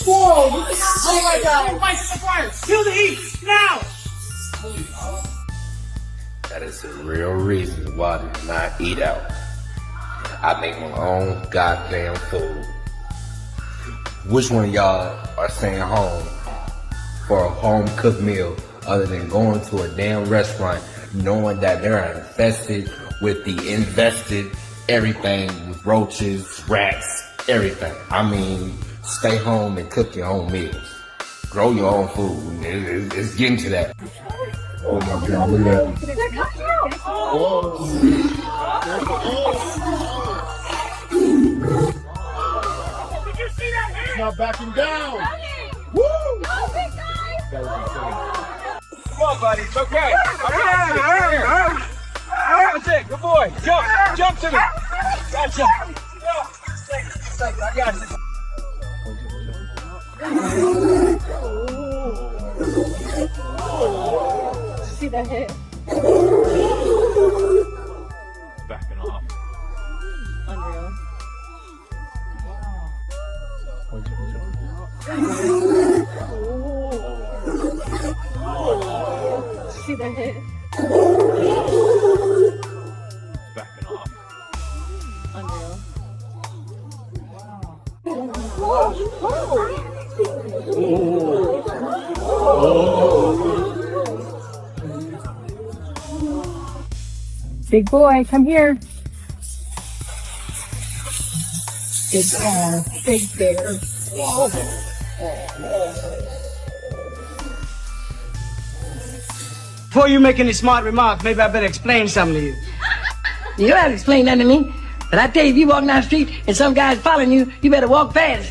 Whoa! Oh my God! Fight the fire! Kill the heat now! That is the real reason why I do not eat out. I make my own goddamn food. Which one of y'all are staying home for a home cooked meal other than going to a damn restaurant knowing that they're infested with the invested everything with roaches, rats, everything? I mean, stay home and cook your own meals. Grow your own food. It's getting to that. Oh my God, look at that. They're coming out! Oh. Did you see that hit? Not backing down. Woo! Oh, big guy! Come on, buddy. It's okay. That's it. Good boy. Jump. Jump to me. Gotcha. I got you. See that hit? Backing off. Unreal. See that hit? Backing off. Unreal. Big boy, come here. Big bear, big bear. Before you make any smart remarks, maybe I better explain something to you. You don't have to explain that to me. But I tell you, if you walk down the street and some guy's following you, you better walk fast.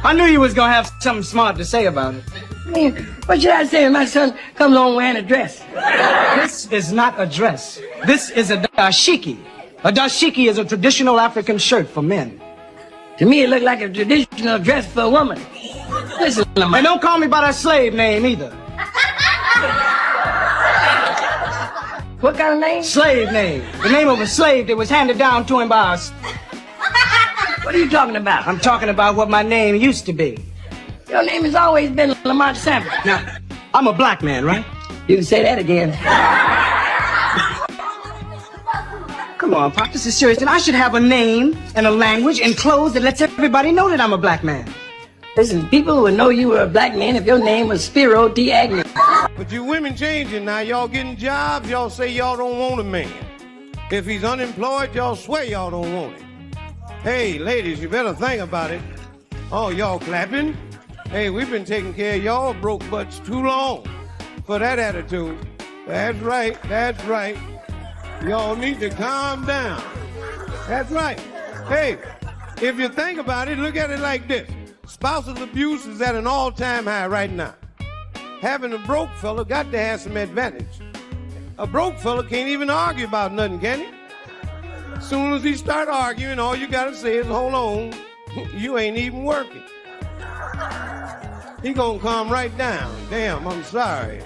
I knew you was gonna have something smart to say about it. I mean, what should I say when my son comes home wearing a dress? This is not a dress. This is a dashiki. A dashiki is a traditional African shirt for men. To me, it looked like a traditional dress for a woman. Listen, And don't call me by that slave name either. what kind of name? Slave name. The name of a slave that was handed down to him by us. What are you talking about? I'm talking about what my name used to be. Your name has always been Lamont Sanford. Now, I'm a black man, right? You can say that again. Come on, Pop, this is serious. And I should have a name and a language and clothes that lets everybody know that I'm a black man. Listen, people would know you were a black man if your name was Spiro D. Agnew. But you women changing now. Y'all getting jobs. Y'all say y'all don't want a man. If he's unemployed, y'all swear y'all don't want him. Hey, ladies, you better think about it. Oh, y'all clapping? Hey, we've been taking care of y'all broke butts too long for that attitude. That's right. That's right. Y'all need to calm down. That's right. Hey, if you think about it, look at it like this. Spousal abuse is at an all-time high right now. Having a broke fella got to have some advantage. A broke fella can't even argue about nothing, can he? As soon as he start arguing, all you gotta say is, hold on, you ain't even working. He gonna calm right down. Damn, I'm sorry.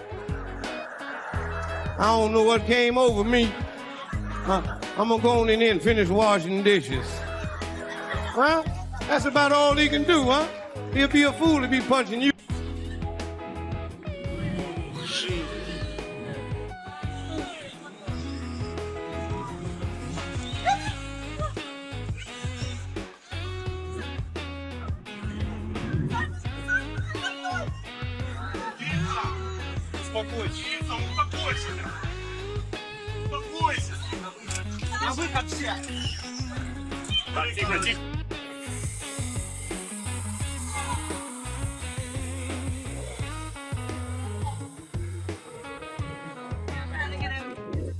I don't know what came over me. I'm gonna go on in there and finish washing dishes. Well, that's about all he can do, huh? He'll be a fool to be punching you.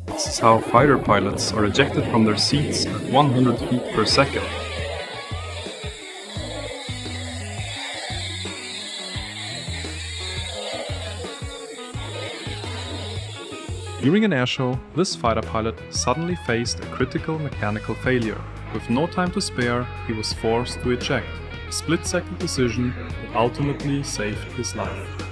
This is how fighter pilots are ejected from their seats at 100 feet per second. During an airshow, this fighter pilot suddenly faced a critical mechanical failure. With no time to spare, he was forced to eject, a split-second decision that ultimately saved his life.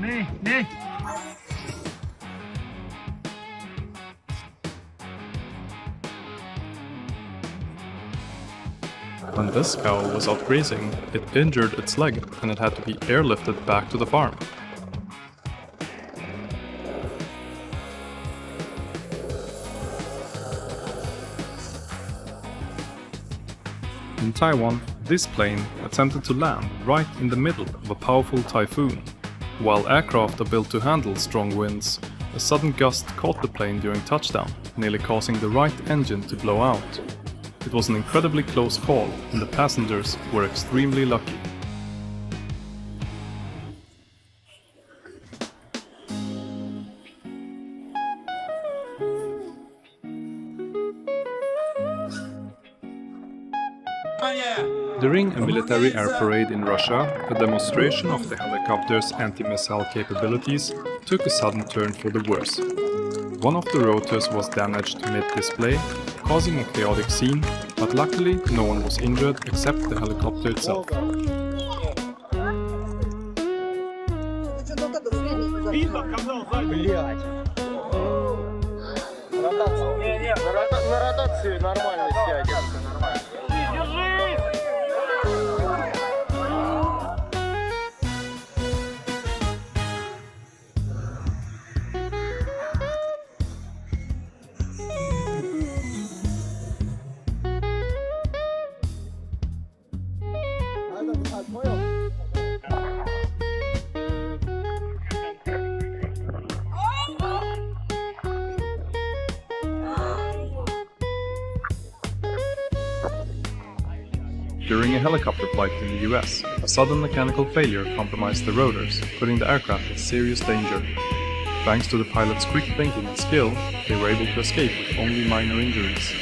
When this cow was out grazing, it injured its leg and it had to be airlifted back to the farm. In Taiwan, this plane attempted to land right in the middle of a powerful typhoon. While aircraft are built to handle strong winds, a sudden gust caught the plane during touchdown, nearly causing the right engine to blow out. It was an incredibly close call, and the passengers were extremely lucky. During a military air parade in Russia, a demonstration of the helicopter's anti-missile capabilities took a sudden turn for the worse. One of the rotors was damaged mid-display, causing a chaotic scene, but luckily no one was injured except the helicopter itself. During a helicopter flight in the US, a sudden mechanical failure compromised the rotors, putting the aircraft in serious danger. Thanks to the pilot's quick thinking and skill, they were able to escape with only minor injuries.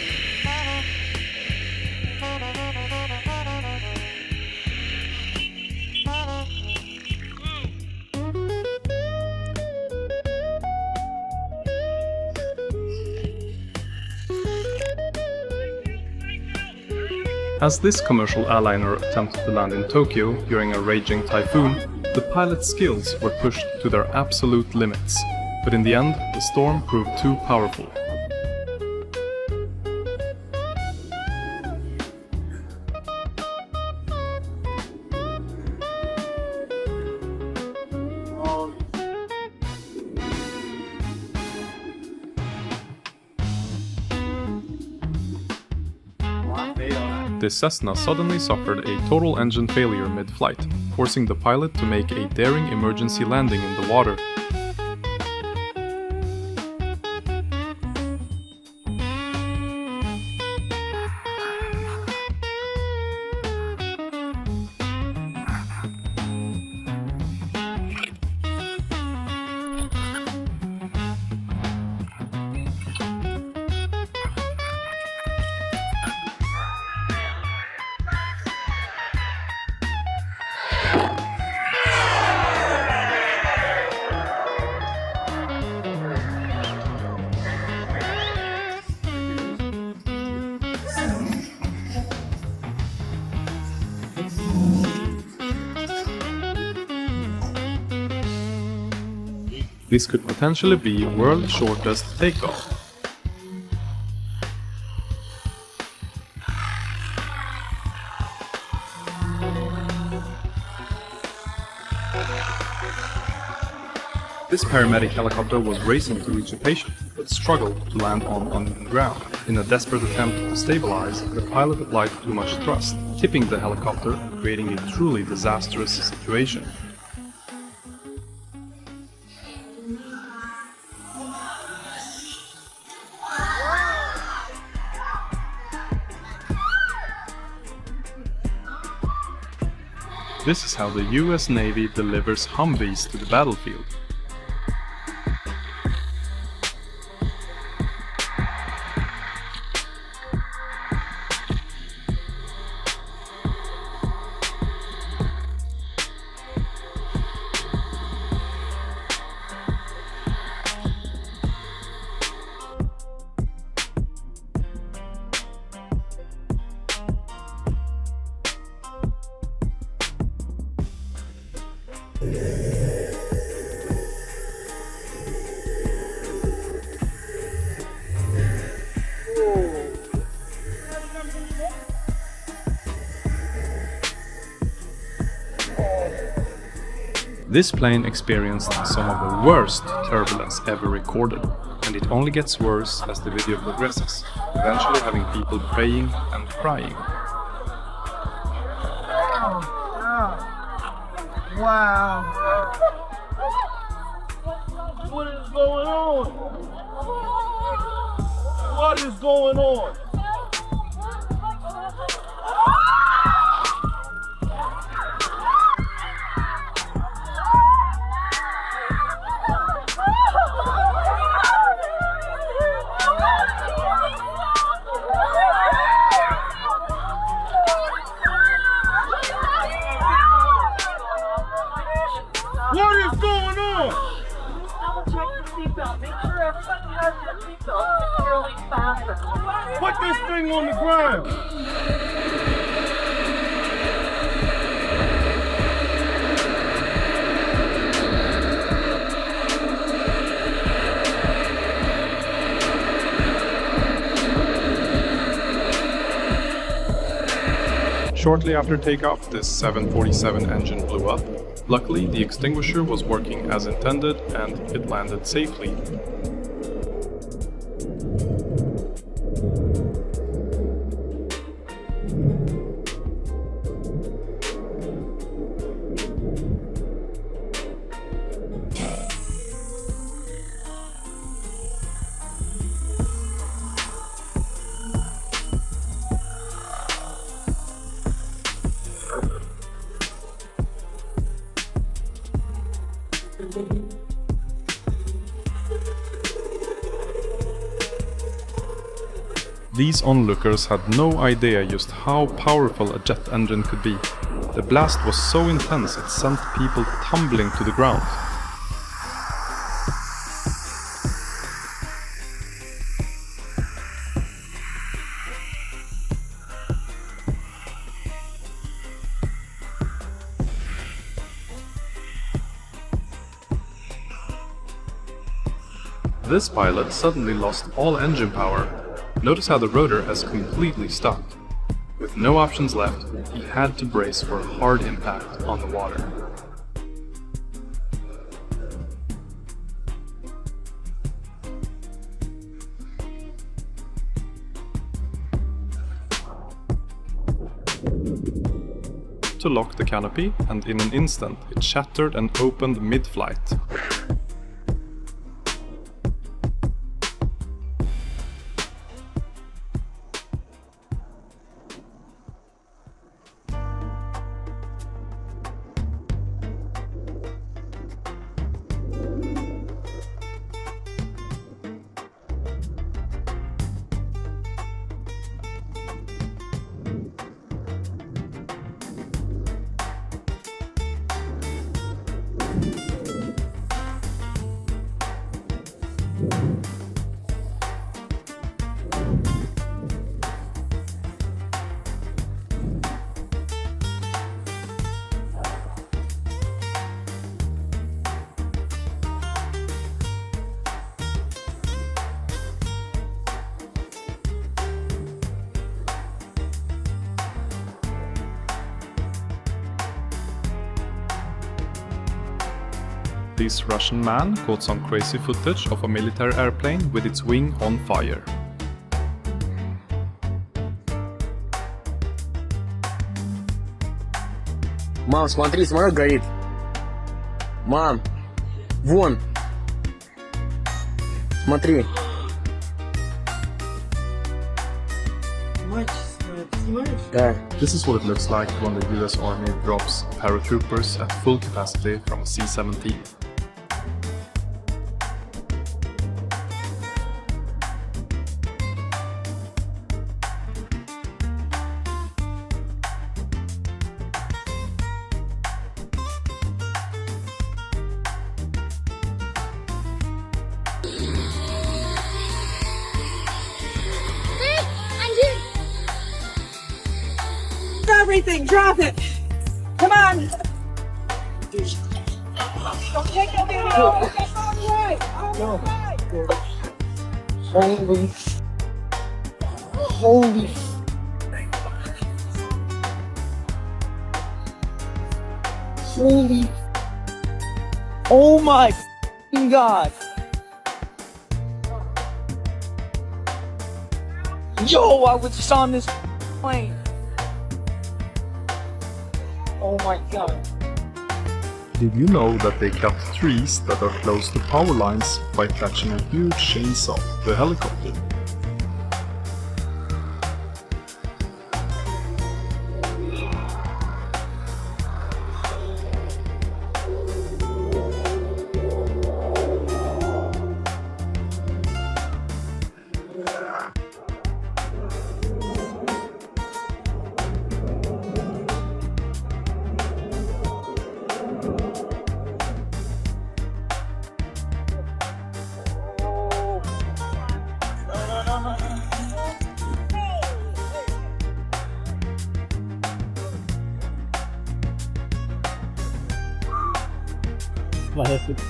As this commercial airliner attempted to land in Tokyo during a raging typhoon, the pilot's skills were pushed to their absolute limits. But in the end, the storm proved too powerful. This Cessna suddenly suffered a total engine failure mid-flight, forcing the pilot to make a daring emergency landing in the water. This could potentially be world's shortest takeoff. This paramedic helicopter was racing to reach a patient, but struggled to land on uneven ground. In a desperate attempt to stabilize, the pilot applied too much thrust, tipping the helicopter and creating a truly disastrous situation. This is how the US Navy delivers Humvees to the battlefield. This plane experienced some of the worst turbulence ever recorded, and it only gets worse as the video progresses, eventually having people praying and crying. Wow. What is going on? What is going on? What is going on? Double check your seatbelt. Make sure everybody has their seatbelt securely fastened. Put this thing on the ground. Shortly after takeoff, this 747 engine blew up. Luckily, the extinguisher was working as intended and it landed safely. These onlookers had no idea just how powerful a jet engine could be. The blast was so intense it sent people tumbling to the ground. This pilot suddenly lost all engine power. Notice how the rotor has completely stopped. With no options left, he had to brace for a hard impact on the water. To lock the canopy, and in an instant it shattered and opened mid-flight. This Russian man caught some crazy footage of a military airplane with its wing on fire. Мам, смотри, самолет горит. Мам, вон. Смотри. Да. This is what it looks like when the US Army drops paratroopers at full capacity from a C-17. Everything, drop it. Come on. Don't take the video. Okay, all right. All right. Holy. Holy. Holy. Oh my God. Yo, I was just on this plane. Oh my God. Did you know that they cut trees that are close to power lines by attaching a huge chainsaw to a helicopter? What happened?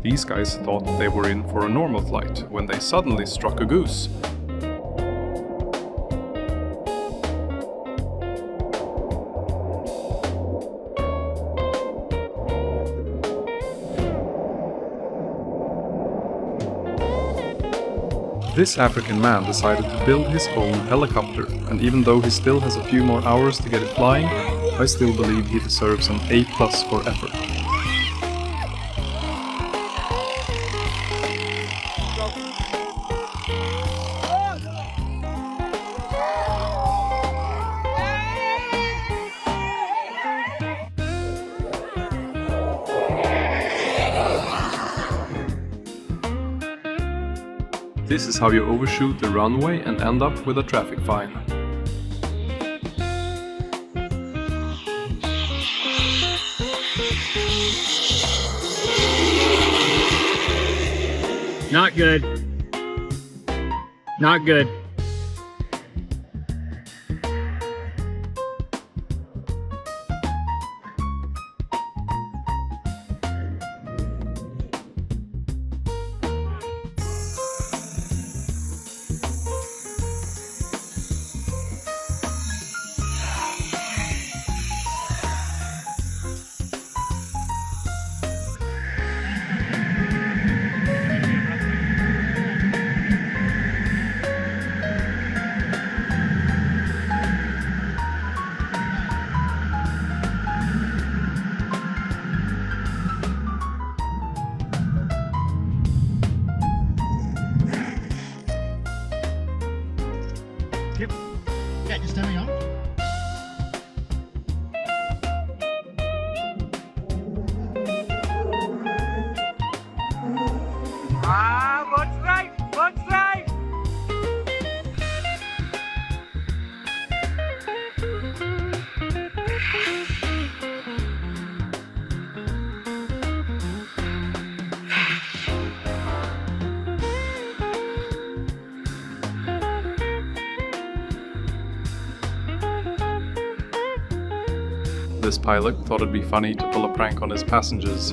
These guys thought they were in for a normal flight when they suddenly struck a goose. This African man decided to build his own helicopter, and even though he still has a few more hours to get it flying, I still believe he deserves an A+ for effort. This is how you overshoot the runway and end up with a traffic fine. Not good. Not good. Yeah, just tell me on. What's right? What's right? This pilot thought it'd be funny to pull a prank on his passengers.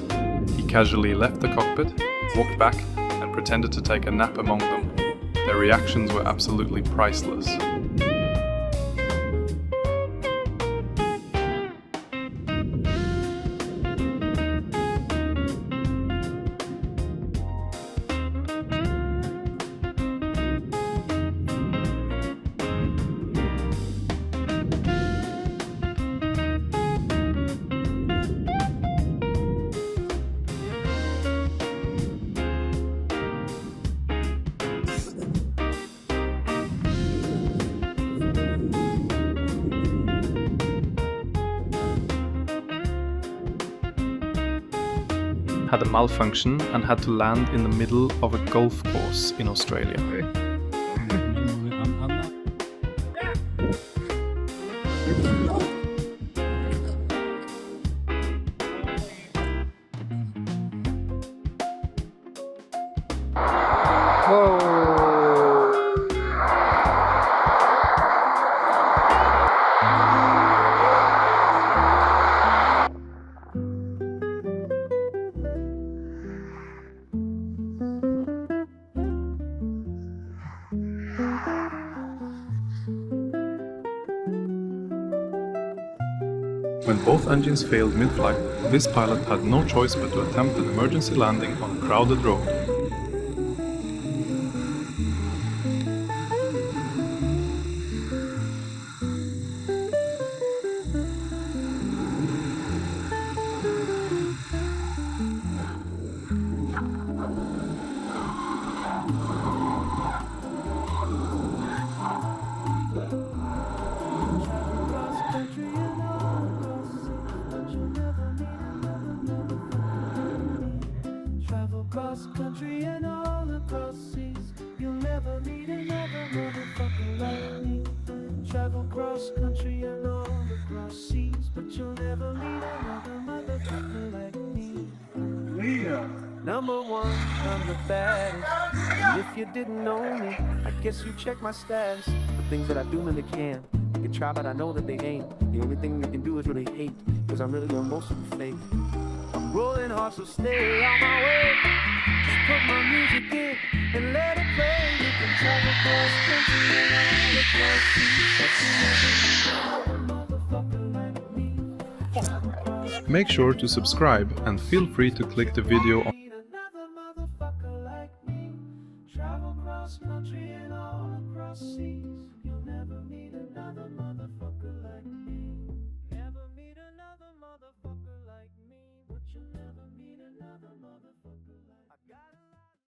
He casually left the cockpit, walked back, and pretended to take a nap among them. Their reactions were absolutely priceless. Had a malfunction and had to land in the middle of a golf course in Australia. When both engines failed mid-flight, this pilot had no choice but to attempt an emergency landing on a crowded road. Cross country and all across seas, you'll never meet another motherfucker like me. Travel cross country and all across seas, but you'll never meet another motherfucker like me. Number one, I'm the baddest. And if you didn't know me, I guess you check my status. The things that I do when they can. You can try, but I know that they ain't. The only thing you can do is really hate, cause I'm really on most of the fake. I'm rolling hard, so stay on my way. Just put my music in and let it play. You can travel cross country and all across seas. Make sure to subscribe and feel free to click the video on